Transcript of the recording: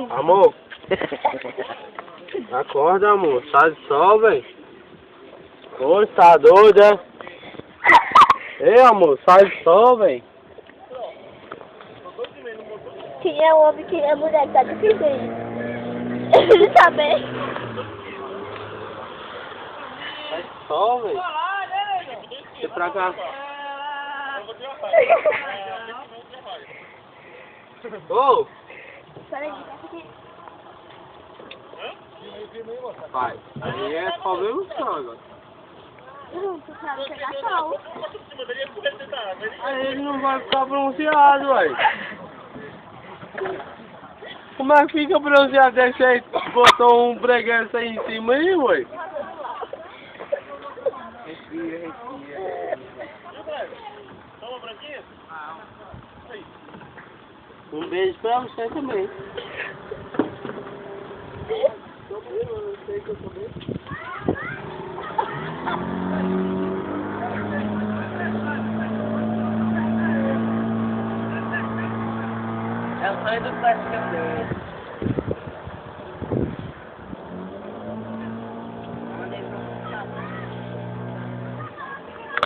Amor. Acorda, amor. Sai do sol, velho. Hoje tá doido, é? Ei, amor, sai do sol, velho. Quem é homem, quem é mulher, tá difícil aí. Ele tá bem. Sai do sol, velho. Deixa pra cá. Ô! Peraí, Pai, aí é problema só agora. tu sabe pegar sol. Aí ele não vai ficar bronzeado, ué. Como é que fica bronzeado desse aí? Botou um breguense aí em cima aí, ué. Respira, respira. Toma, branquinha? Um beijo pra você também. É o sonho do praticante.